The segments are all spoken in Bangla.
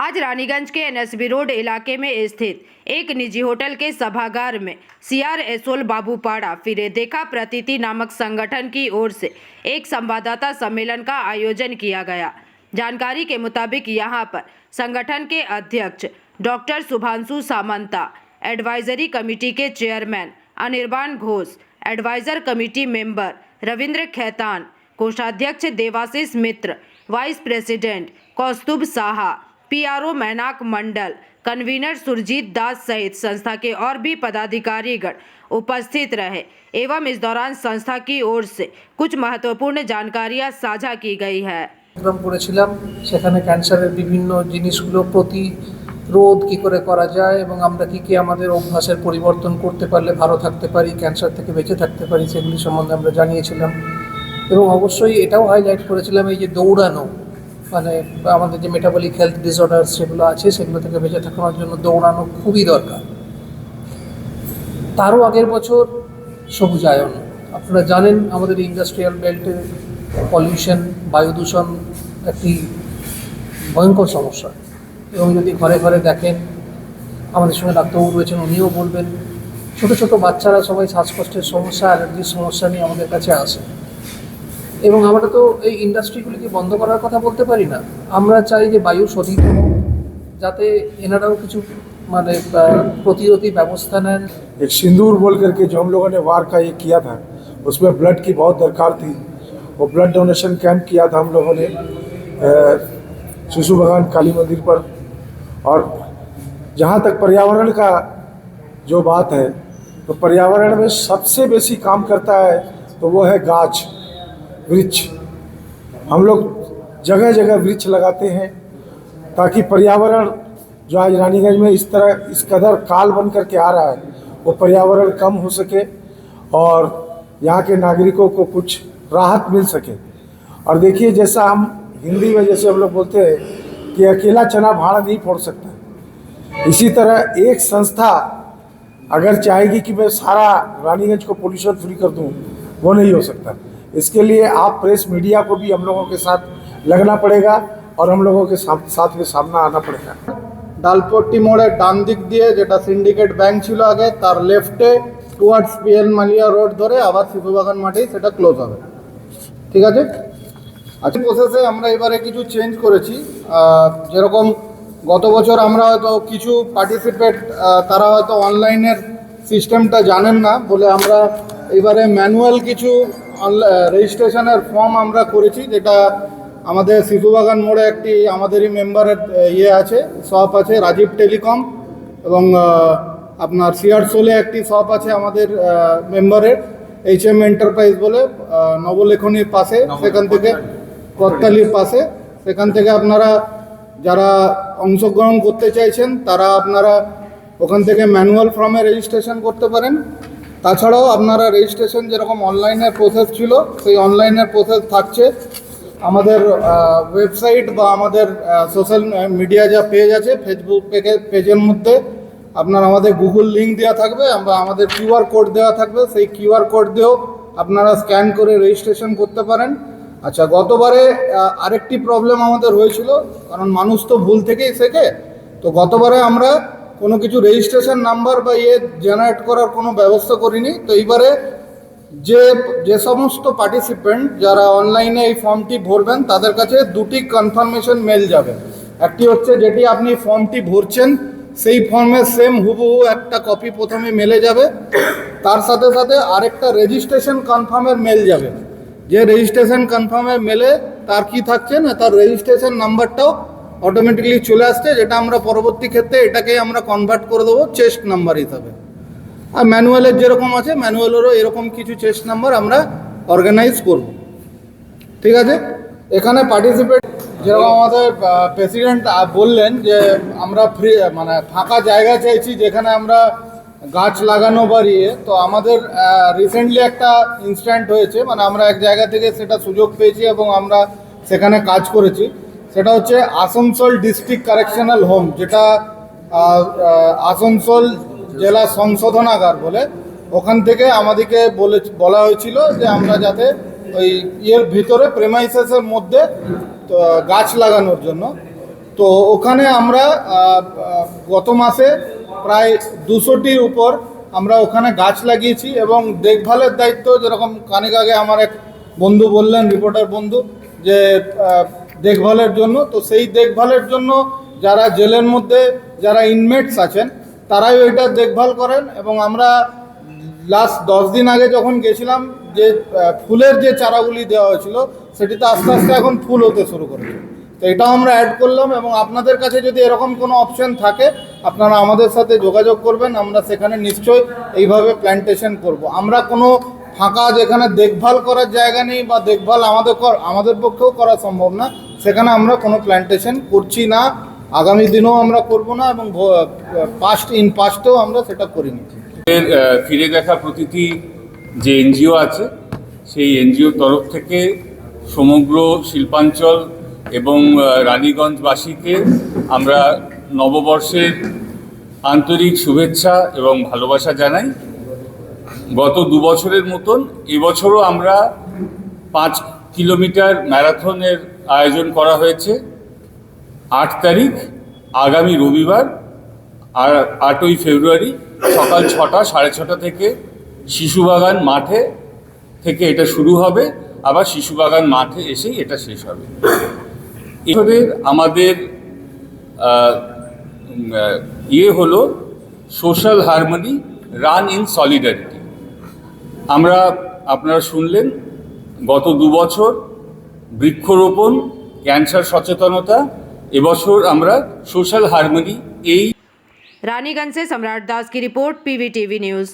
आज रानीगंज के एनएसबी रोड इलाके में स्थित एक निजी होटल के सभागार में सीआर एसोल बाबूपाड़ा फिरे देखा प्रतीति नामक संगठन की ओर से एक संवाददाता सम्मेलन का आयोजन किया गया। जानकारी के मुताबिक यहां पर संगठन के अध्यक्ष doctor Shubhanshu Samanta, advisory committee के chairman Anirban Ghosh, adviser committee member Rabindra Khaitan, कोषाध्यक्ष Debashish Mitra, vice president Kaustubh Saha, PRO Mainak Mondal, convener Surjit Das सहित संस्था के और भी पदाधिकारीगण उपस्थित रहे एवं इस दौरान संस्था की ओर से कुछ महत्वपूर्ण जानकारियां साझा की गई है। করেছিলাম সেখানে ক্যান্সারের বিভিন্ন জিনিসগুলো প্রতিরোধ কি করে করা যায় এবং আমরা কি আমাদের অভ্যাসের পরিবর্তন করতে পারলে ভালো থাকতে পারি, ক্যান্সার থেকে বেঁচে থাকতে পারি, সেগুলি সম্বন্ধে আমরা জানিয়েছিলাম। এবং অবশ্যই এটাও হাইলাইট করেছিলাম এই যে দৌড়ানো, মানে আমাদের যে মেটাবলিক হেলথ ডিসঅর্ডার সেগুলো আছে সেগুলো থেকে বেঁচে থাকার জন্য দৌড়ানো খুবই দরকার। তারও আগের বছর সবুজায়ন, আপনারা জানেন আমাদের ইন্ডাস্ট্রিয়াল বেল্টের পলিউশন, বায়ু দূষণ একটি ভয়ঙ্কর সমস্যা এবং যদি ঘরে ঘরে দেখেন, আমাদের সঙ্গে ডাক্তারবাবু রয়েছেন, উনিও বলবেন, ছোটো ছোটো বাচ্চারা সবাই শ্বাসকষ্টের সমস্যা, অ্যালার্জির সমস্যা নিয়ে আমাদের কাছে আসে। এবং আমরা তো এই ইন্ডাস্ট্রিগুলিকে বন্ধ করার কথা বলতে পারি না, আমরা চাই যে বায়ু শোধিত হোক, যাতে এনারাও কিছু মানে प्रतिरोधी व्यवस्था नें। एक सिंदूर बोल करके जो हम लोगों ने वार का ये किया था, उसमें ब्लड की बहुत दरकार थी। वो ब्लड डोनेशन कैंप किया था हम लोगों ने शिशु भगवान काली मंदिर पर। और जहाँ तक पर्यावरण का जो बात है, तो पर्यावरण में सबसे बेसी काम करता है तो वो है गाछ वृक्ष। हम लोग जगह जगह वृक्ष लगाते हैं ताकि पर्यावरण जो आज रानीगंज में इस तरह इस कदर काल बन करके आ रहा है, वो पर्यावरण कम हो सके और यहाँ के नागरिकों को कुछ राहत मिल सके। और देखिए, जैसा हम हिंदी में जैसे हम लोग बोलते हैं कि अकेला चना भाड़ा नहीं फोड़ सकता, इसी तरह एक संस्था अगर चाहेगी कि मैं सारा रानीगंज को पोल्यूशन फ्री कर दूँ, वो नहीं हो सकता। इसके लिए आप प्रेस मीडिया को भी हम लोगों के साथ लगना पड़ेगा और हम लोगों के साथ में सामना आना पड़ेगा। ডালপট্টি মোড়ের ডান দিক দিয়ে যেটা সিন্ডিকেট ব্যাংক ছিল আগে, তার লেফটে টুয়ার্ডস পিএল মালিয়া রোড ধরে আবার শিশুবাগান মাঠেই সেটা ক্লোজ হবে। ঠিক আছে, আজকে প্রসেসে আমরা এবারে কিছু চেঞ্জ করেছি। যেরকম গত বছর আমরা হয়তো কিছু পার্টিসিপেট তারা হয়তো অনলাইনের সিস্টেমটা জানেন না বলে আমরা এবারে ম্যানুয়াল কিছু রেজিস্ট্রেশনের ফর্ম আমরা করেছি, যেটা আমাদের শিশুবাগান মোড়ে একটি আমাদেরই মেম্বারের আছে, শপ আছে রাজীব টেলিকম, এবং আপনার সিআর সোলে একটি শপ আছে আমাদের মেম্বারের HM এন্টারপ্রাইজ বলে, নবলেখনীর পাশে, সেখান থেকে করতালির পাশে। সেখান থেকে আপনারা যারা অংশগ্রহণ করতে চাইছেন তারা আপনারা ওখান থেকে ম্যানুয়াল ফর্মে রেজিস্ট্রেশন করতে পারেন। তাছাড়াও আপনারা রেজিস্ট্রেশন যেরকম অনলাইনের প্রসেস ছিল, সেই অনলাইনের প্রসেস থাকছে। আমাদের ওয়েবসাইট বা আমাদের সোশ্যাল মিডিয়া যা পেজ আছে, ফেসবুক পেজের মধ্যে আপনার আমাদের গুগল লিঙ্ক দেওয়া থাকবে, আমরা আমাদের QR কোড দেওয়া থাকবে, সেই QR কোড দিয়েও আপনারা স্ক্যান করে রেজিস্ট্রেশন করতে পারেন। আচ্ছা, গতবারে আরেকটি প্রবলেম আমাদের হয়েছিল, কারণ মানুষ তো ভুল থেকেই শেখে, তো গতবারে আমরা কোনো কিছু রেজিস্ট্রেশন নাম্বার বা জেনারেট করার কোনো ব্যবস্থা করিনি। তো এইবারে যে সমস্ত পার্টিসিপেন্ট যারা অনলাইনে এই ফর্মটি ভরবেন, তাদের কাছে দুটি কনফার্মেশন মেল যাবে। একটি হচ্ছে যেটি আপনি ফর্মটি ভরছেন সেই ফর্মের সেম হুবহু একটা কপি প্রথমে মেলে যাবে, তার সাথে সাথে আরেকটা রেজিস্ট্রেশন কনফার্মের মেল যাবে। যে রেজিস্ট্রেশন কনফার্মের মেলে তার কি থাকছে না, তার রেজিস্ট্রেশন নাম্বারটাও অটোমেটিকলি চলে আসছে, যেটা আমরা পরবর্তী ক্ষেত্রে এটাকেই আমরা কনভার্ট করে দেবো চেস্ট নাম্বার হিসাবে। আর ম্যানুয়ালের যেরকম আছে, ম্যানুয়ালেরও এরকম কিছু চেস্ট নাম্বার আমরা অর্গানাইজ করব। ঠিক আছে, এখানে পার্টিসিপেট যেরকম আমাদের প্রেসিডেন্ট বললেন যে আমরা ফ্রি মানে ফাঁকা জায়গা চাইছি যেখানে আমরা গাছ লাগানো বাড়িয়ে। তো আমাদের রিসেন্টলি একটা ইনস্ট্যান্ট হয়েছে, মানে আমরা এক জায়গা থেকে সেটা সুযোগ পেয়েছি এবং আমরা সেখানে কাজ করেছি। সেটা হচ্ছে আসানসোল ডিস্ট্রিক্ট কারেকশনাল হোম, যেটা আসানসোল জেলা সংশোধনাগার বলে, ওখান থেকে আমাদেরকে বলা হয়েছিল যে আমরা যাতে ওই ভিতরে প্রেমাইসেসের মধ্যে গাছ লাগানোর জন্য। তো তো ওখানে আমরা গত মাসে প্রায় 200টির উপর আমরা ওখানে গাছ লাগিয়েছি এবং দেখভালের দায়িত্ব, যেরকম খানিক আগে আমার এক বন্ধু বললেন, রিপোর্টার বন্ধু, যে দেখভালের জন্য, তো সেই দেখভালের জন্য যারা জেলের মধ্যে যারা ইনমেটস আছেন তারাই ওইটা দেখভাল করেন। এবং আমরা লাস্ট 10 দিন আগে যখন গেছিলাম, যে ফুলের যে চারাগুলি দেওয়া হয়েছিল সেটিতে আস্তে আস্তে এখন ফুল হতে শুরু করেছে। তো এটাও আমরা অ্যাড করলাম এবং আপনাদের কাছে যদি এরকম কোনো অপশন থাকে আপনারা আমাদের সাথে যোগাযোগ করবেন, আমরা সেখানে নিশ্চয়ই এইভাবে প্ল্যান্টেশন করব। আমরা কোনো ফাঁকা যেখানে দেখভাল করার জায়গা নেই বা দেখভাল আমাদের পক্ষেও করা সম্ভব না, সেখানে আমরা কোনো প্ল্যান্টেশন করছি না, আগামী দিনেও আমরা করব না এবং পাস্টেও আমরা সেটা করিনি। ফিরে দেখা প্রতিটি যে এনজিও আছে সেই এনজিওর তরফ থেকে সমগ্র শিল্পাঞ্চল এবং রানীগঞ্জবাসীকে আমরা নববর্ষের আন্তরিক শুভেচ্ছা এবং ভালোবাসা জানাই। গত 2 বছরের মতন এবছরও আমরা 5 কিলোমিটার ম্যারাথনের আয়োজন করা হয়েছে। 8 তারিখ আগামী রবিবার আর 8ই ফেব্রুয়ারি সকাল 6টা 6:30 থেকে শিশুবাগান মাঠে থেকে এটা শুরু হবে, আবার শিশুবাগান মাঠে এসেই এটা শেষ হবে। এবারের আমাদের হলো social harmony run in solidarity. আমরা আপনারা শুনলেন গত 2 বছর বৃক্ষরোপণ, ক্যান্সার সচেতনতা, এবছর আমরা সোশ্যাল হারমোনি এই। रानीगंज से सम्राट दास की रिपोर्ट, PVTV न्यूज।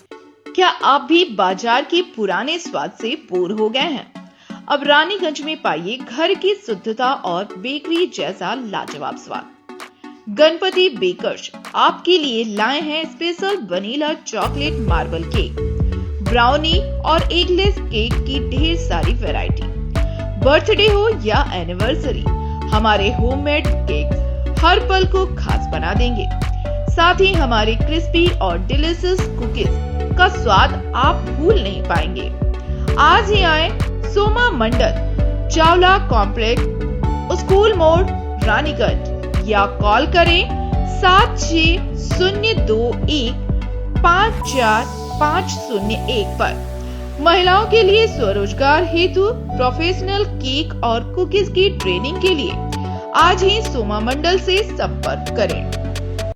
क्या आप भी बाजार के पुराने स्वाद से बोर हो गए हैं? अब रानीगंज में पाइए घर की शुद्धता और बेकरी जैसा लाजवाब स्वाद। गणपति बेकर्स आपके लिए लाए हैं special vanilla chocolate marble cake, brownie और एगलेस केक की ढेर सारी वैरायटी। बर्थडे हो या एनिवर्सरी, हमारे होममेड केक हर पल को खास बना देंगे। साथ ही हमारे क्रिस्पी और डिलीशियस कुकीज का स्वाद आप भूल नहीं पाएंगे। आज ही आए सोमा मंडल, चावला कॉम्प्लेक्स, स्कूल मोड़, रानीगंज, या कॉल करें 7602154501 पर। महिलाओं के लिए स्वरोजगार हेतु प्रोफेशनल केक और कुकीज की ट्रेनिंग के लिए आज ही सोमा मंडल से संपर्क करें।